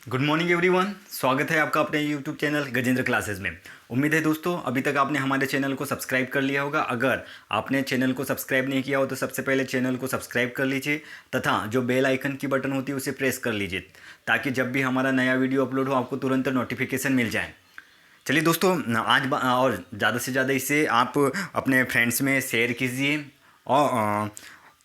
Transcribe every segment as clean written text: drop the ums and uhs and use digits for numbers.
Good morning everyone. स्वागत है आपका अपने यूट्यूब चैनल गजेंद्र क्लासेस में। उम्मीद है दोस्तों अभी तक आपने हमारे चैनल को सब्सक्राइब कर लिया होगा। अगर आपने चैनल को सब्सक्राइब नहीं किया हो तो सबसे पहले चैनल को सब्सक्राइब कर लीजिए तथा जो बेल आइकन की बटन होती है उसे प्रेस कर लीजिए ताकि जब भी हमारा नया वीडियो अपलोड हो आपको तुरंत नोटिफिकेशन मिल जाए। चलिए दोस्तों, और ज़्यादा से ज़्यादा इसे आप अपने फ्रेंड्स में शेयर कीजिए। और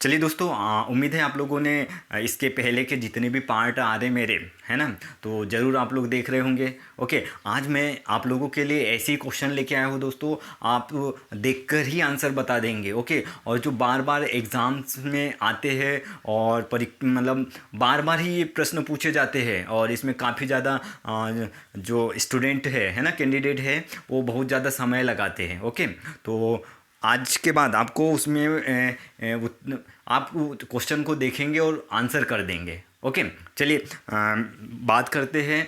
चलिए दोस्तों, उम्मीद है आप लोगों ने इसके पहले के जितने भी पार्ट आ रहे मेरे, है ना, तो ज़रूर आप लोग देख रहे होंगे। ओके, आज मैं आप लोगों के लिए ऐसे ही क्वेश्चन लेके आया हूँ दोस्तों, आप देखकर ही आंसर बता देंगे। ओके, और जो बार बार एग्ज़ाम्स में आते हैं और मतलब बार बार ही ये प्रश्न पूछे जाते हैं और इसमें काफ़ी ज़्यादा जो स्टूडेंट है ना, कैंडिडेट है, वो बहुत ज़्यादा समय लगाते हैं। ओके, तो आज के बाद आपको उसमें आप क्वेश्चन को देखेंगे और आंसर कर देंगे। ओके, चलिए बात करते हैं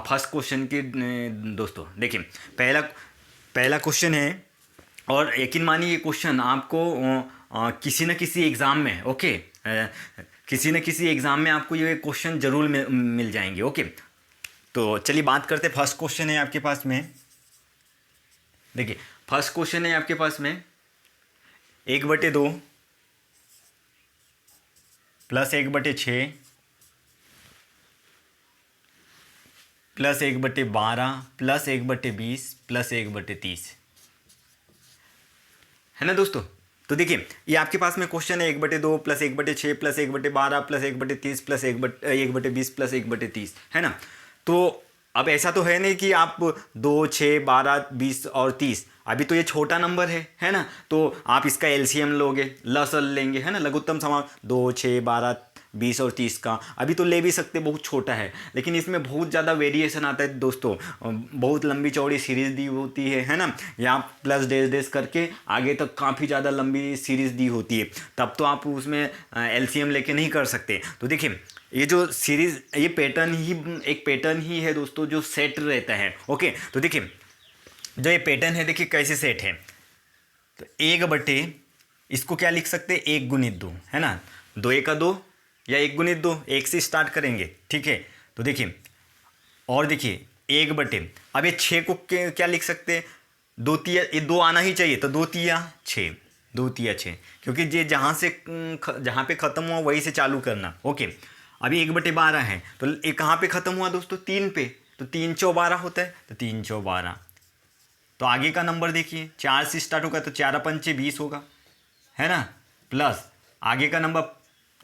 फर्स्ट क्वेश्चन की। दोस्तों देखिए, पहला पहला क्वेश्चन है और यकीन मानिए ये क्वेश्चन आपको किसी न किसी एग्ज़ाम में, ओके, किसी न किसी एग्ज़ाम में आपको ये क्वेश्चन ज़रूर मिल जाएंगे। ओके, तो चलिए बात करते हैं। फर्स्ट क्वेश्चन है आपके पास में, देखिए फर्स्ट क्वेश्चन है आपके पास में 1/2 प्लस 1/6 प्लस 1/12 प्लस 1/20 प्लस 1/30 है ना दोस्तों। तो देखिए ये आपके पास में क्वेश्चन है 1/2 plus 1/6 plus 1/12 plus 1/30 plus 1/20 plus 1/30, है ना। तो अब ऐसा तो है नहीं कि आप 2, 6, 12, 20 और 30, अभी तो ये छोटा नंबर है ना, तो आप इसका एलसीएम लोगे, लसल लेंगे, है ना, लघुत्तम समांग 2, 6, 12, 20 और 30 का अभी तो ले भी सकते, बहुत छोटा है। लेकिन इसमें बहुत ज़्यादा वेरिएशन आता है दोस्तों, बहुत लंबी चौड़ी सीरीज़ दी होती है ना, यहाँ प्लस डेस डेस करके आगे तक काफ़ी ज़्यादा लंबी सीरीज़ दी होती है, तब तो आप उसमें एलसीएम लेके नहीं कर सकते। तो देखिए ये जो सीरीज़, ये एक पैटर्न ही है दोस्तों जो सेट रहता है। ओके, तो देखिए जो ये पैटर्न है, देखिए कैसे सेट है। तो 1/, इसको क्या लिख सकते हैं, 1 × 2, है ना, 2 × 2 या 1 × 2, 1 से स्टार्ट करेंगे, ठीक है। तो देखिए, और देखिए 1/, अब ये 6 को क्या लिख सकते हैं, 2 तिया, ये 2 आना ही चाहिए, तो 2 तिया 6, 2 तिया 6, क्योंकि ये जहाँ पे ख़त्म हुआ वहीं से चालू करना। ओके, अभी 1/12 है तो ये कहाँ पे ख़त्म हुआ दोस्तों, 3 पे, तो 3 × 12 होता है, तो 3 × 12। तो आगे का नंबर देखिए, 4 से स्टार्ट होगा तो 4 × 5 = 20 होगा, है ना, प्लस आगे का नंबर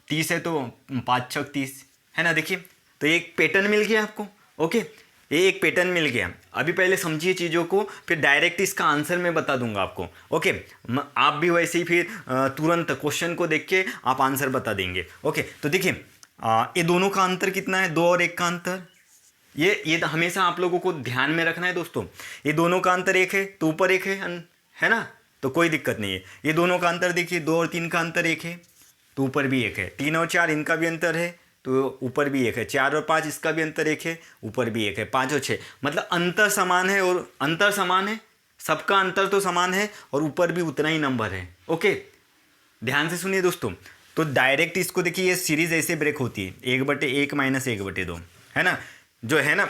30 है तो 5 × 6 = 30, है ना। देखिए तो एक पैटर्न मिल गया आपको। ओके, ये एक पैटर्न मिल गया। अभी पहले समझिए चीज़ों को, फिर डायरेक्ट इसका आंसर मैं बता दूंगा आपको। ओके, आप भी वैसे ही फिर तुरंत क्वेश्चन को देख के आप आंसर बता देंगे। ओके, तो देखिए ये दोनों का अंतर कितना है, 2 और 1 का अंतर। ये तो हमेशा आप लोगों को ध्यान में रखना है दोस्तों, ये दोनों का अंतर 1 है तो ऊपर 1 है ना, तो कोई दिक्कत नहीं है। ये दोनों का अंतर देखिए, 2 और 3 का अंतर 1 है तो ऊपर भी 1 है, 3 और 4 इनका भी अंतर है तो ऊपर भी 1 है, 4 और 5 इसका भी अंतर 1 है, ऊपर भी 1 है, 5 और 6 मतलब अंतर समान है, और अंतर समान है, सबका अंतर तो समान है और ऊपर भी उतना ही नंबर है। ओके, ध्यान से सुनिए दोस्तों। तो डायरेक्ट इसको देखिए, ये सीरीज ऐसे ब्रेक होती है, 1/1 - 1/2, है ना, जो है ना,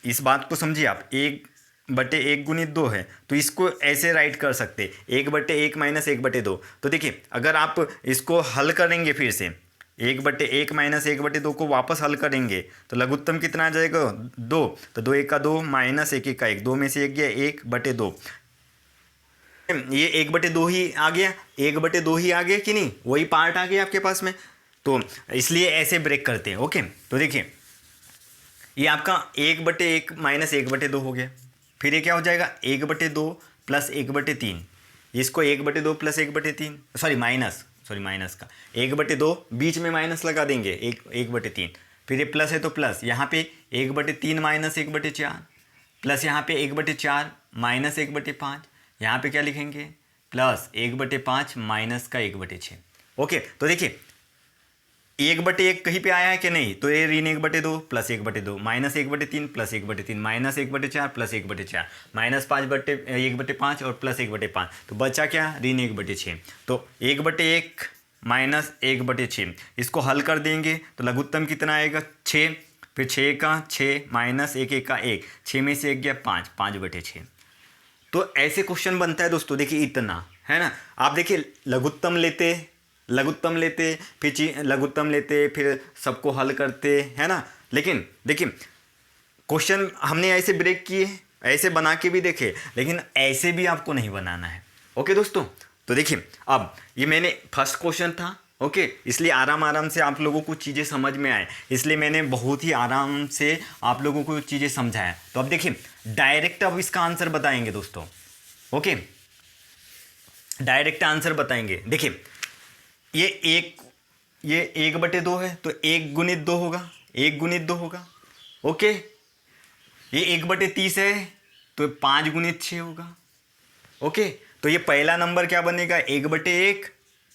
इस बात को समझिए आप, 1/1 × 2 है तो इसको ऐसे राइट कर सकते, 1/1 - 1/2। तो देखिए अगर आप इसको हल करेंगे, फिर से 1/1 - 1/2 को वापस हल करेंगे तो लघुत्तम कितना आ जाएगा, 2, तो 2 × 1 = 2 - 1 × 1 2 में से 1 गया, 1/2, ये 1/2 ही आ गया, 1/2 ही आ गया कि नहीं, वही पार्ट आ गया आपके पास में, तो इसलिए ऐसे ब्रेक करते हैं। ओके, तो देखिए ये आपका 1/1 - 1/2 हो गया, फिर ये क्या हो जाएगा, 1/2 प्लस 1/3, इसको 1/2 प्लस 1/3, माइनस का 1/2, बीच में माइनस लगा देंगे, 1/3, फिर ये प्लस है तो प्लस, यहाँ पे 1/3 - 1/4 प्लस यहाँ पे 1/4 - 1/5, यहाँ पे क्या लिखेंगे, प्लस 1/5 माइनस का 1/6। ओके, तो देखिए 1/1 कहीं पे आया है कि नहीं, तो ये ऋण 1/2 plus 1/2 minus 1/3 plus 1/3 minus 1/4 plus 1/4 minus 1/5 और प्लस 1/5, तो बचा क्या, ऋण 1/6। तो 1/1 माइनस 1/6, इसको हल कर देंगे तो लघुत्तम कितना आएगा, 6। फिर 6 का 6 माइनस 1 1 का 1, 6 में से 1 गया 5, 5/6। तो ऐसे क्वेश्चन बनता है दोस्तों। देखिए इतना है ना, आप देखिए लघुत्तम लेते फिर लघुत्तम लेते फिर सबको हल करते है ना। लेकिन देखिए क्वेश्चन हमने ऐसे ब्रेक किए, ऐसे बना के भी देखे, लेकिन ऐसे भी आपको नहीं बनाना है। ओके दोस्तों, तो देखिए अब ये मैंने फर्स्ट क्वेश्चन था, ओके, इसलिए आराम से आप लोगों को चीज़ें समझ में आए, इसलिए मैंने बहुत ही आराम से आप लोगों को चीज़ें समझाया। तो अब देखिए डायरेक्ट अब इसका आंसर बताएंगे दोस्तों। ओके, डायरेक्ट आंसर बताएंगे। देखिए ये 1/2 है, तो 1 गुणित 2 होगा, 1 गुणित 2 होगा। ओके, ये 1/30 है तो 5 गुणित 6 होगा। ओके, तो ये पहला नंबर क्या बनेगा 1/1,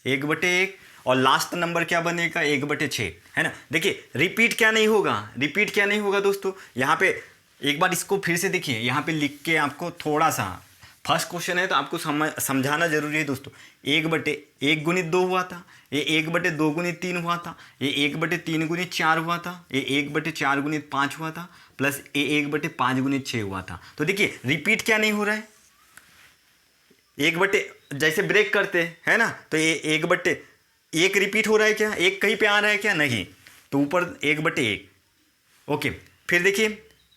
1/1, और लास्ट नंबर क्या बनेगा 1/6, है ना। देखिए रिपीट क्या नहीं होगा दोस्तों। यहाँ पे एक बार इसको फिर से देखिए, यहाँ पे लिख के आपको थोड़ा सा, फर्स्ट क्वेश्चन है तो आपको समझाना जरूरी है दोस्तों। 1/1 गुणित 2 हुआ था, ये 1/2 गुणित 3 हुआ था, ये 1/3 गुणित 4 हुआ था, ये 1/4 गुणित 5 हुआ था, प्लस ये 1/5 गुणित 6 हुआ था। तो देखिए रिपीट क्या नहीं हो रहा है, जैसे ब्रेक करते हैं ना, तो ये 1/1 रिपीट हो रहा है क्या, एक कहीं पे आ रहा है क्या, नहीं, तो ऊपर 1/1। ओके, फिर देखिए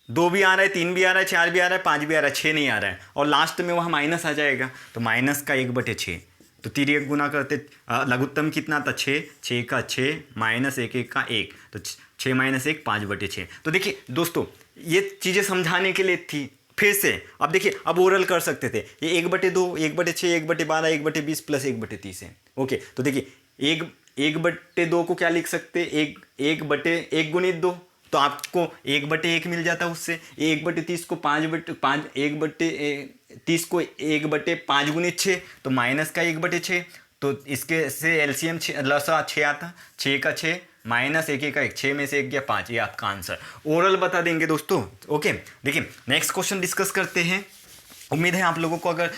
2 भी आ रहा है, 3 भी आ रहा है, 4 भी आ रहा है, 5 भी आ रहा है, 6 नहीं आ रहा है, और लास्ट में वहाँ माइनस आ जाएगा, तो माइनस का 1/6। तो 3 गुना करते, लघुत्तम कितना था 6, 6 का 6 माइनस 1 1 का 1, तो 6 माइनस 1 5/6। तो देखिए दोस्तों ये चीज़ें समझाने के लिए थी। फिर से अब देखिए, अब ओरल कर सकते थे, ये 1/2, 1/6, 1/12, 1/20 प्लस 1/30 है। ओके, तो देखिए 1/2 को क्या लिख सकते, 1 गुणित 2, तो आपको 1/1 मिल जाता है उससे। 1/30 को 5/5, 1/30 को 1/5 गुणित 6, तो माइनस का 1/6, तो इसके से एलसीएम लसा 6 आता, 6 का 6 माइनस 1 1 का 1, 6 में से 1 गया 5, ये आपका आंसर ओरल बता देंगे दोस्तों। ओके, देखिए नेक्स्ट क्वेश्चन डिस्कस करते हैं। उम्मीद है आप लोगों को अगर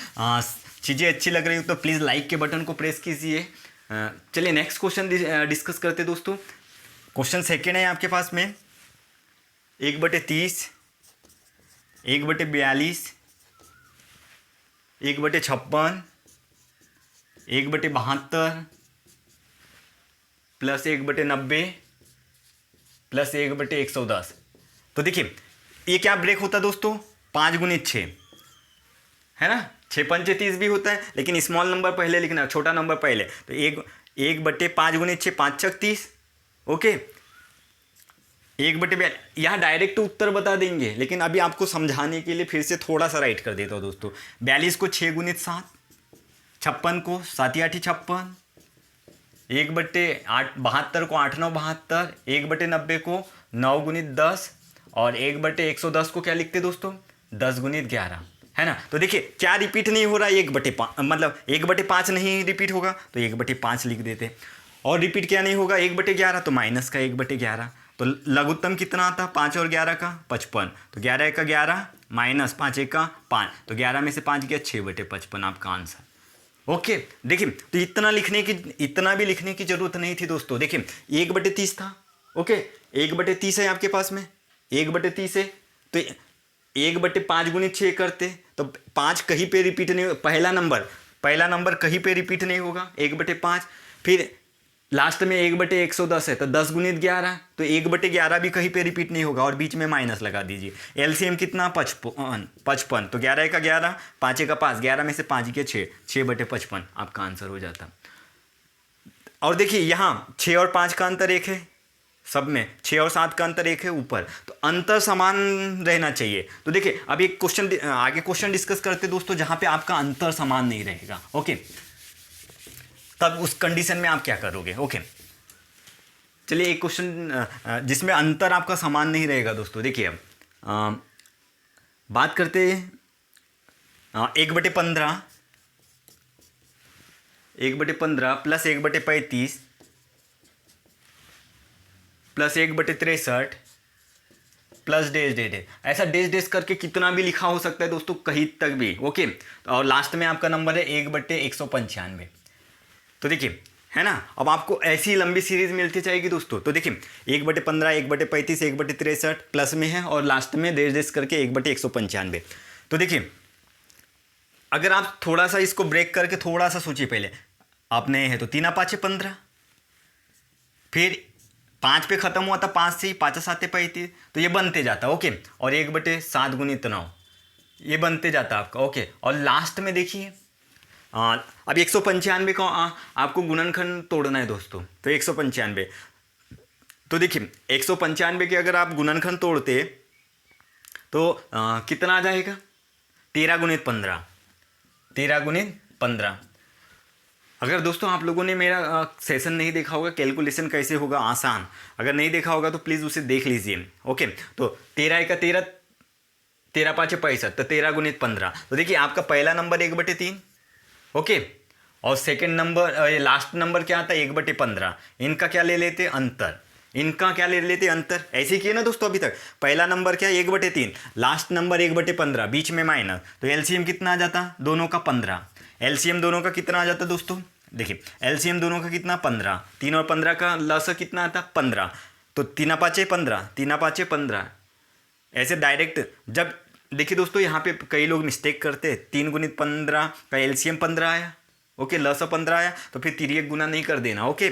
चीज़ें अच्छी लग रही हो तो प्लीज़ लाइक के बटन को प्रेस कीजिए। चलिए नेक्स्ट क्वेश्चन डिस्कस करते हैं दोस्तों। क्वेश्चन सेकेंड है आपके पास में 1/30, 1/42, 1/56, 1/72 प्लस 1/90 प्लस 1/110। तो देखिए ये क्या ब्रेक होता है दोस्तों, 5 गुणित 6, है ना, 6 पंचे 30 भी होता है, लेकिन स्मॉल नंबर पहले लिखना, छोटा नंबर पहले। तो 1/5 गुणित 6, 5 छक 30। ओके, 1/42, यहाँ डायरेक्ट उत्तर बता देंगे, लेकिन अभी आपको समझाने के लिए फिर से थोड़ा सा राइट कर देता हूँ दोस्तों। 42 को 6 गुणित 7, 56 को 7 8 56, 1/8 को 8 9 72, 1/90 को 9 गुणित 10, और 1/110 को क्या लिखते दोस्तों 10 गुणित 11, है ना। तो देखिए क्या रिपीट नहीं हो रहा है, 1/5 मतलब 1/5 नहीं रिपीट होगा तो 1/5 लिख देते, और रिपीट क्या नहीं होगा 1/11, तो माइनस का 1/11। तो लघुत्तम कितना आता 5 और 11 का 55, तो 11 1 का 11 माइनस 5 1 का 5, तो 11 में से 5 गया 6/55 आपका आंसर। ओके, देखिए तो इतना भी लिखने की जरूरत नहीं थी दोस्तों। देखिए 1/30 था, ओके 1/30 है आपके पास में, 1/30 है, तो 1/5 गुणित 6 करते तो 5 कहीं पे रिपीट नहीं, पहला नंबर कहीं पे रिपीट नहीं होगा 1/5, फिर लास्ट में 1/110 है तो 10 गुणित 11, तो 1/11 भी कहीं पे रिपीट नहीं होगा, और बीच में माइनस लगा दीजिए। एलसीएम कितना 55, तो 11 का 11, 5 का 5, 11 में से 5 के 6, 6/55 आपका आंसर हो जाता। और देखिए यहाँ 6 और 5 का अंतर 1 है, सब में 6 और 7 का अंतर 1 है ऊपर, तो अंतर समान रहना चाहिए। तो देखिए अब एक आगे क्वेश्चन डिस्कस करते दोस्तों जहाँ पे आपका अंतर समान नहीं रहेगा। ओके, तब उस कंडीशन में आप क्या करोगे। ओके, चलिए एक क्वेश्चन जिसमें अंतर आपका समान नहीं रहेगा दोस्तों। देखिए अब बात करते हैं 1/15 प्लस 1/35 प्लस 1/63 प्लस डेज ऐसा डेज करके कितना भी लिखा हो सकता है दोस्तों, कहीं तक भी। ओके, और लास्ट में आपका नंबर है 1/195। तो देखिए है ना। अब आपको ऐसी लंबी सीरीज मिलती जाएगी दोस्तों। तो देखिए 1/15, 1/35, 1/63 प्लस में है और लास्ट में देश देश करके 1/195। तो देखिए अगर आप थोड़ा सा इसको ब्रेक करके थोड़ा सा सोचिए, पहले आप नए हैं तो 3 5 15, फिर 5 पे खत्म हुआ था 5 से, 5 7 35, तो ये बनते जाता ओके। और 1/7 गुणित 9 ये बनते जाता आपका ओके। और लास्ट में देखिए अब 195 का आपको गुणनखंड तोड़ना है दोस्तों। तो 195, तो देखिए 195 के अगर आप गुणनखंड तोड़ते तो कितना आ जाएगा, 13 गुणित 15, 13 गुणित 15। अगर दोस्तों आप लोगों ने मेरा सेशन नहीं देखा होगा कैलकुलेशन कैसे होगा आसान, अगर नहीं देखा होगा तो प्लीज़ उसे देख लीजिए ओके। तो 13 का 13, 13 5 65, तो 13 गुणित 15। तो देखिए आपका पहला नंबर 1/3 ओके, और सेकंड नंबर लास्ट नंबर क्या आता है 1/15। इनका क्या ले लेते अंतर, इनका क्या ले लेते अंतर, ऐसे किए ना दोस्तों। अभी तक पहला नंबर क्या 1/3, लास्ट नंबर 1/15, बीच में माइनस, तो एलसीएम कितना आ जाता दोनों का 15। एलसीएम दोनों का कितना आ जाता दोस्तों, देखिए एलसीएम दोनों का कितना 15, 3 और 15 का लस कितना आता 15, तो 3 5 15, 3 5 15। ऐसे डायरेक्ट जब देखिए दोस्तों यहाँ पे कई लोग मिस्टेक करते हैं, 3 गुणित 15 का एलसीएम 15 आया ओके, लस 15 आया, तो फिर तिर्यक गुना नहीं कर देना ओके,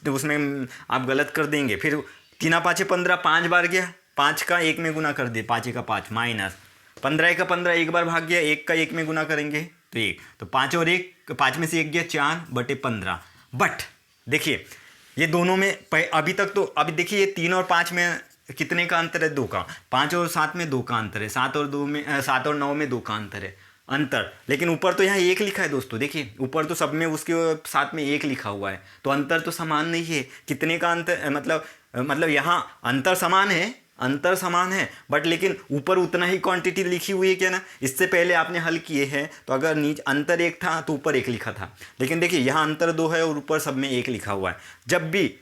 उसमें आप गलत कर देंगे। फिर 3 5 15 5 बार गया, 5 का 1 में गुना कर दे, 5 का 5 माइनस 15 का 15 एक बार भाग गया, 1 का 1 में गुना करेंगे तो 1, तो 5 और 1, 5 में से 1 गया 4/15। बट देखिए ये दोनों में अभी तक तो अभी देखिए ये 3 और 5 में कितने का अंतर है, 2 का। 5 और 7 में 2 का अंतर है, 7 और 2 में 7 और 9 में 2 का अंतर है अंतर। लेकिन ऊपर तो यहाँ 1 लिखा है दोस्तों, देखिए ऊपर तो सब में उसके साथ में 1 लिखा हुआ है, तो अंतर तो समान नहीं है। कितने का अंतर मतलब यहाँ अंतर समान है, अंतर समान है, बट लेकिन ऊपर उतना ही क्वांटिटी लिखी हुई है क्या ना। इससे पहले आपने हल किए हैं तो अगर नीचे अंतर 1 था तो ऊपर 1 लिखा था, लेकिन देखिए यहाँ अंतर 2 है और ऊपर सब में 1 लिखा हुआ है। जब भी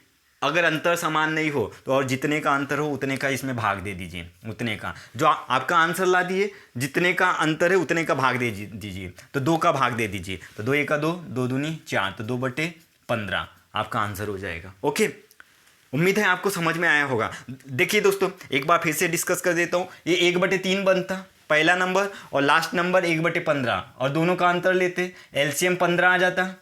अगर अंतर समान नहीं हो तो और जितने का अंतर हो उतने का इसमें भाग दे दीजिए, उतने का जो आपका आंसर ला दिए जितने का अंतर है उतने का भाग दे दीजिए, तो 2 का भाग दे दीजिए, तो 2 1 2, 2 दूनी 4, तो 2/15 आपका आंसर हो जाएगा ओके। उम्मीद है आपको समझ में आया होगा। देखिए दोस्तों एक बार फिर से डिस्कस कर देता हूँ, ये 1/3 बनता पहला नंबर और लास्ट नंबर 1/15, और दोनों का अंतर लेते एलसीएम 15 आ जाता,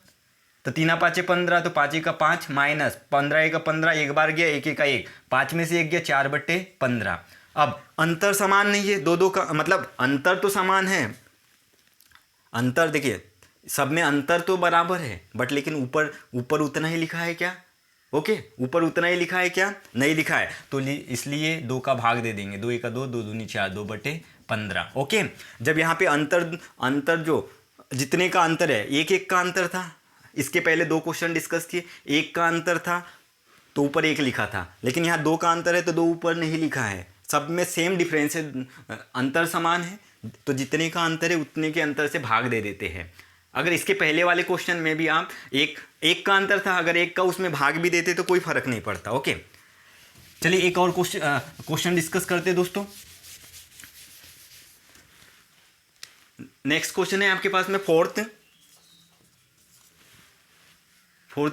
तो 3 5 15, तो 5 का 5 माइनस 15 का 15, एक बार गया 1 का 1, 5 में से 1 गया 4/15। अब अंतर समान नहीं है, 2 2 का मतलब अंतर तो समान है, अंतर देखिए सब में अंतर तो बराबर है, बट लेकिन ऊपर उतना ही लिखा है क्या ओके, ऊपर उतना ही लिखा है क्या, नहीं लिखा है, तो इसलिए 2 का भाग दे देंगे, 2 1 2, 2 दूनी 4, 2/15 ओके। जब यहाँ पे अंतर जो जितने का अंतर है 1 1 का अंतर था, इसके पहले 2 क्वेश्चन डिस्कस किए, 1 का अंतर था तो ऊपर 1 लिखा था, लेकिन यहाँ 2 का अंतर है तो 2 ऊपर नहीं लिखा है, सब में सेम डिफरेंस है, अंतर समान है, तो जितने का अंतर है उतने के अंतर से भाग दे देते हैं। अगर इसके पहले वाले क्वेश्चन में भी आप एक का अंतर था, अगर 1 का उसमें भाग भी देते तो कोई फर्क नहीं पड़ता ओके। चलिए एक और क्वेश्चन डिस्कस करते हैं दोस्तों। नेक्स्ट क्वेश्चन है आपके पास में फोर्थ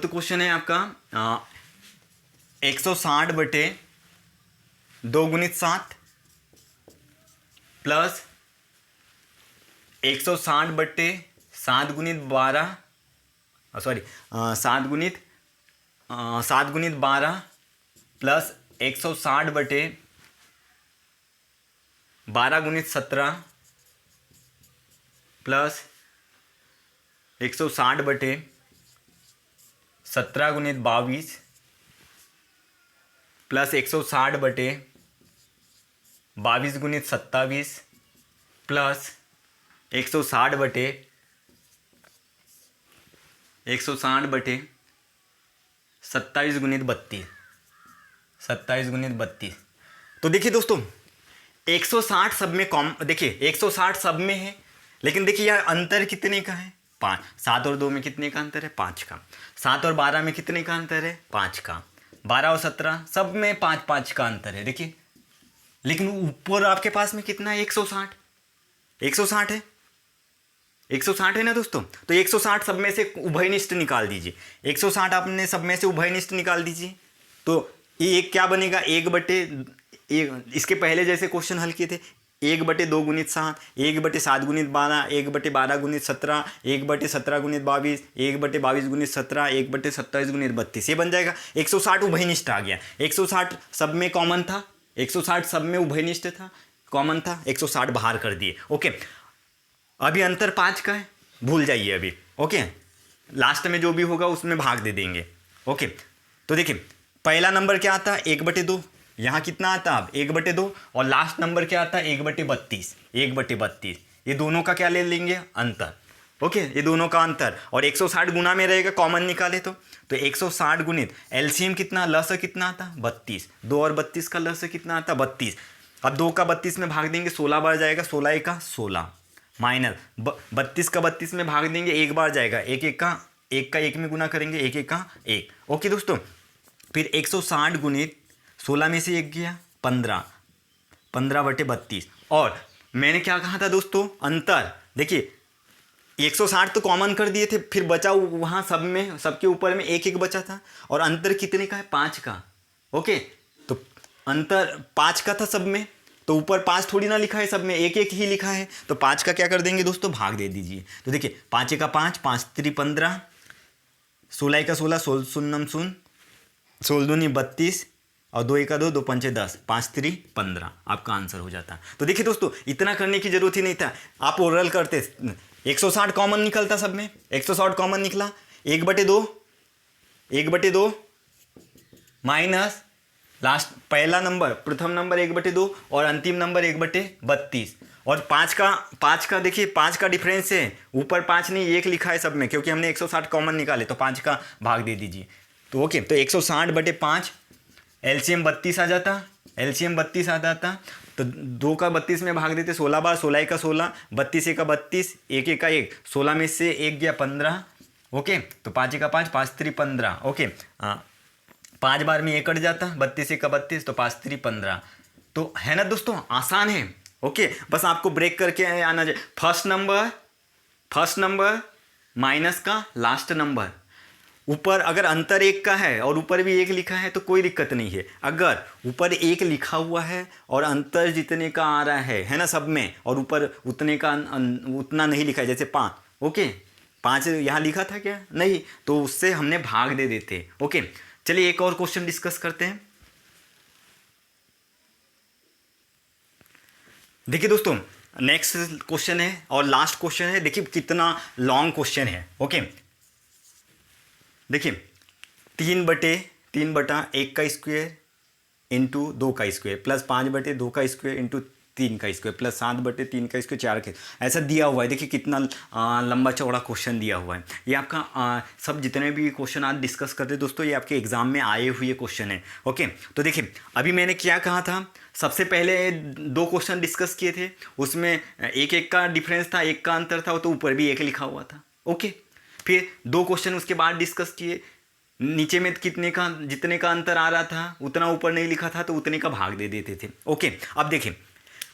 क्वेश्चन है आपका 160/2 गुणित 7 प्लस 160/7 गुणित 12, सॉरी 7 गुणित 12 प्लस 160/12 गुणित 17 प्लस 160/17 गुणित 22 प्लस 160/22 गुणित 27 प्लस 160/27 गुणित 32, 27 गुणित 32। तो देखिए दोस्तों 160 सब में देखिए 160 सब में है, लेकिन देखिए यार अंतर कितने का है 5, 7 और 2 में कितने का अंतर है 5 का, 7 और 12 में कितने का अंतर है 5 का, 12 और 17 सब में 5 5 का अंतर है देखिए। लेकिन ऊपर आपके पास में कितना है 160 है, 160 है ना दोस्तों, तो 160 सब में से उभयनिष्ठ निकाल दीजिए। 160 आपने सब में से उभयनिष्ठ निकाल दीजिए, तो ये एक क्या बनेगा, 1/1। इसके पहले जैसे क्वेश्चन हल किए थे, 1/2 गुणित 7, 1/7 गुणित 12, 1/12 गुणित 17, 1/17 गुणित 22, 1/22 गुणित 17, 1/27 गुणित 32, ये बन जाएगा। 160 उभयनिष्ठ आ गया। 160 सब में कॉमन था, 160 सब में उभयनिष्ठ था, कॉमन था, 160 बाहर कर दिए। ओके, अभी अंतर 5 का है, भूल जाइए अभी। ओके, लास्ट में जो भी होगा उसमें भाग दे देंगे। ओके, तो देखिए पहला नंबर क्या आता है, 1/2। यहाँ कितना आता है अब, 1/2, और लास्ट नंबर क्या आता है, 1/32। 1/32 ये दोनों का क्या ले लेंगे, अंतर। ओके, ये दोनों का अंतर, और 160 गुना में रहेगा, कॉमन निकाले तो 160 गुणित एलसीएम कितना, लस कितना आता, 32। 2 और 32 का लस कितना आता, 32। अब 2 का 32 में भाग देंगे, 16 बार जाएगा, 16 का 16 माइनस 32 का 32 में भाग देंगे, एक बार जाएगा, 1 का 1 में गुना करेंगे, 1 का 1। ओके दोस्तों, फिर 160 गुणित 16 में से 1 गया 15, 15/32। और मैंने क्या कहा था दोस्तों, अंतर देखिए 160 तो कॉमन कर दिए थे, फिर बचा वहाँ सब में, सबके ऊपर में 1 बचा था, और अंतर कितने का है, 5 का। ओके, तो अंतर 5 का था सब में, तो ऊपर 5 थोड़ी ना लिखा है, सब में 1 ही लिखा है, तो 5 का क्या कर देंगे दोस्तों, भाग दे दीजिए। तो देखिए 5 का 5, 5 3 15, 16 का 16, 16 शून्य 0, 16 दूनी 32, और 2 का 2, 2 पंचे 10, 5 3 15, आपका आंसर हो जाता। तो देखिए दोस्तों, इतना करने की जरूरत ही नहीं था, आप ओरल करते। 160 कॉमन निकलता सब में, 160 कॉमन निकला, 1/2 माइनस लास्ट पहला नंबर, प्रथम नंबर 1/2, और अंतिम नंबर 1/32। और 5 का देखिए 5 का डिफरेंस है, ऊपर 5 नहीं 1 लिखा है सब में, क्योंकि हमने 160 कॉमन निकाले, तो 5 का भाग दे दीजिए। तो ओके, तो 160/5 एलसीएम 32 आ जाता, एलसीएम 32 आ जाता, तो 2 का 32 में भाग देते, 16 बार, 16 का 16, 32 का 32, 1 का 1, 16 में से 1 गया 15। ओके, तो 5 का 5, 5 3 15। ओके, 5 बार में 1 कट जाता, 32 का 32, तो 5 3 15। तो है ना दोस्तों, आसान है। ओके, बस आपको ब्रेक करके आना चाहिए। फर्स्ट नंबर माइनस का लास्ट नंबर, ऊपर अगर अंतर 1 का है और ऊपर भी 1 लिखा है तो कोई दिक्कत नहीं है। अगर ऊपर 1 लिखा हुआ है और अंतर जितने का आ रहा है ना सब में, और ऊपर उतने का उतना नहीं लिखा है, जैसे 5, ओके 5 यहाँ लिखा था क्या, नहीं, तो उससे हमने भाग दे देते। ओके, चलिए एक और क्वेश्चन डिस्कस करते हैं। देखिए दोस्तों, नेक्स्ट क्वेश्चन है और लास्ट क्वेश्चन है। देखिए कितना लॉन्ग क्वेश्चन है। ओके, देखिए 3/1 का स्क्वायर इंटू 2 का स्क्वायर प्लस 5/2 का स्क्वायर इंटू 3 का स्क्वायर प्लस 7/3 का स्क्वायर 4 के, ऐसा दिया हुआ है। देखिए कितना लंबा चौड़ा क्वेश्चन दिया हुआ है। ये आपका सब जितने भी क्वेश्चन आज डिस्कस करते हैं दोस्तों, ये आपके एग्जाम में आए हुए क्वेश्चन है। ओके, तो देखिए अभी मैंने क्या कहा था, सबसे पहले 2 क्वेश्चन डिस्कस किए थे, उसमें 1 का डिफरेंस था, 1 का अंतर था, तो ऊपर भी 1 लिखा हुआ था। ओके, फिर 2 क्वेश्चन उसके बाद डिस्कस किए, नीचे में जितने का अंतर आ रहा था उतना ऊपर नहीं लिखा था, तो उतने का भाग दे देते थे। ओके, अब देखिए,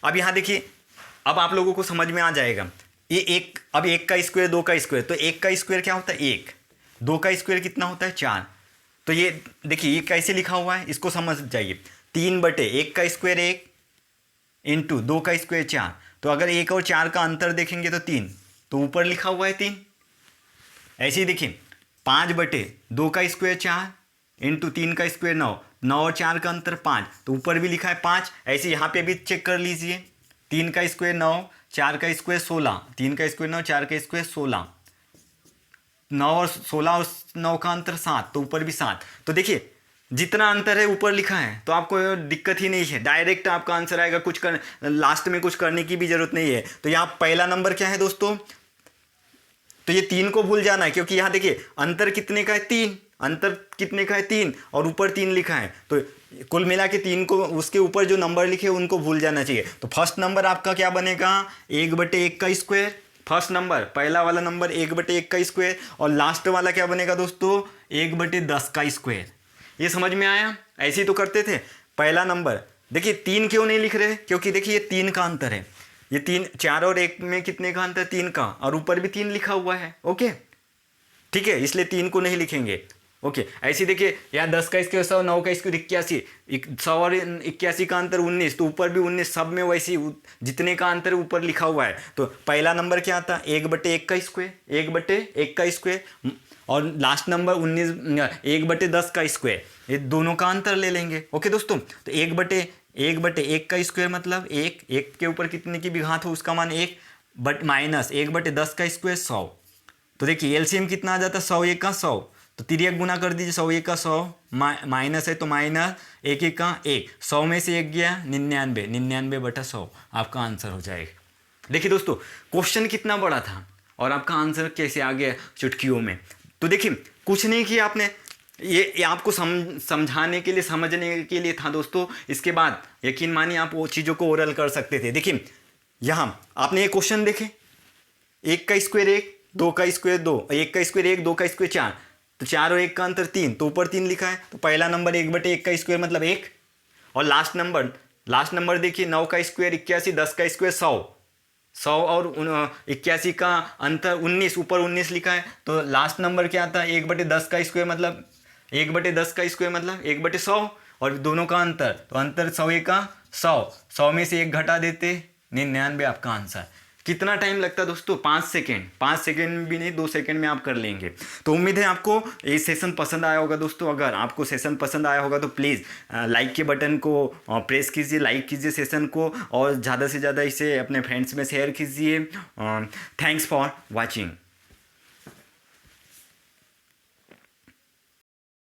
अब यहाँ देखिए, अब आप लोगों को समझ में आ जाएगा। ये अब 1 का स्क्वायर 2 का स्क्वायर, तो 1 का स्क्वायर क्या होता है 1, 2 का स्क्वायर कितना होता है 4। तो ये देखिए ये कैसे लिखा हुआ है, इसको समझ जाइए। 3/1 का स्क्वायर 1 इंटू 2 का स्क्वायर 4, तो अगर 1 और 4 का अंतर देखेंगे तो 3, तो ऊपर लिखा हुआ है 3। ऐसे ही देखिए 5/2 का स्क्वायर 4 इंटू 3 का स्क्वायर 9, 9 और 4 का अंतर 5, तो ऊपर भी लिखा है 5। ऐसे यहाँ पे भी चेक कर लीजिए, 3 का स्क्वायर 9, 4 का स्क्वायर 16, 3 का स्क्वायर 9, 4 का स्क्वायर 16, 9 और 16 और 9 का अंतर 7, तो ऊपर भी 7। तो देखिए जितना अंतर है ऊपर लिखा है, तो आपको दिक्कत ही नहीं है, डायरेक्ट आपका आंसर आएगा, लास्ट में कुछ करने की भी जरूरत नहीं है। तो यहाँ पहला नंबर क्या है दोस्तों, तो ये 3 को भूल जाना है, क्योंकि यहाँ देखिए अंतर कितने का है 3, अंतर कितने का है 3, और ऊपर 3 लिखा है, तो कुल मिला के 3 को, उसके ऊपर जो नंबर लिखे उनको भूल जाना चाहिए। तो फर्स्ट नंबर आपका क्या बनेगा, 1/1 का स्क्वायर, फर्स्ट नंबर पहला वाला नंबर 1/1 का स्क्वायर, और लास्ट वाला क्या बनेगा दोस्तों 1/10 का स्क्वायर। ये समझ में आया, ऐसे ही तो करते थे। पहला नंबर देखिए 3 क्यों नहीं लिख रहे, क्योंकि देखिए ये 3 का अंतर है, ये 3, 4 और 1 में कितने का अंतर, 3 का, और ऊपर भी 3 लिखा हुआ है। ओके ठीक है, इसलिए 3 को नहीं लिखेंगे। ओके ऐसे देखिए यहाँ 10 का स्क्वायर 100, 9 का स्क्वायर 81, 100 और 81 का अंतर 19, तो ऊपर भी 19, सब में वैसे ही जितने का अंतर ऊपर लिखा हुआ है। तो पहला नंबर क्या आता, 1/1 का स्क्वायर, 1/1 का स्क्वायर, और लास्ट नंबर 19, 1/10 का स्क्वायर, ये दोनों का अंतर ले लेंगे। ओके दोस्तों, तो 1/1 का स्क्वायर मतलब 1 के ऊपर कितने की भी घात हो उसका मान 1, बट माइनस 1/10 का स्क्वायर 100। तो देखिए एलसीएम कितना आ जाता है, 100 1 का 100, तो तिर्यक गुना कर दीजिए, 100 1 का 100, माइनस है तो माइनस 1 1 का 1, 100 में से 1 गया 99, 99/100 आपका आंसर हो जाएगा। देखिए दोस्तों क्वेश्चन कितना बड़ा था और आपका आंसर कैसे आ गया चुटकियों में। तो देखिए कुछ नहीं किया आपने, ये आपको समझाने के लिए, समझने के लिए था दोस्तों। इसके बाद यकीन मानिए आप वो चीज़ों को ओरल कर सकते थे। देखिए यहाँ आपने ये क्वेश्चन देखे, 1 का स्क्वायर 1, 2 का स्क्वायर 2, 1 का स्क्वायर 1, 2 का स्क्वायर 4, तो 4 और 1 का अंतर 3, तो ऊपर 3 लिखा है, तो पहला नंबर 1/1 का स्क्वायर मतलब 1, और लास्ट नंबर देखिए 9 का स्क्वायर 81, 10 का स्क्वायर 100, 100 और 81 का अंतर 19, ऊपर 19 लिखा है, तो लास्ट नंबर क्या आता है, 1/10 का स्क्वायर मतलब 1/10 का स्क्वायर मतलब 1/100, और दोनों का अंतर, तो अंतर 100 1 का 100, 100 में से 1 घटा देते 99 आपका आंसर। कितना टाइम लगता है दोस्तों, 5 सेकेंड, 5 सेकेंड भी नहीं 2 सेकेंड में आप कर लेंगे। तो उम्मीद है आपको ये सेशन पसंद आया होगा दोस्तों। अगर आपको सेशन पसंद आया होगा तो प्लीज़ लाइक के बटन को प्रेस कीजिए, लाइक कीजिए सेशन को, और ज़्यादा से ज़्यादा इसे अपने फ्रेंड्स में शेयर कीजिए। Thanks for watching.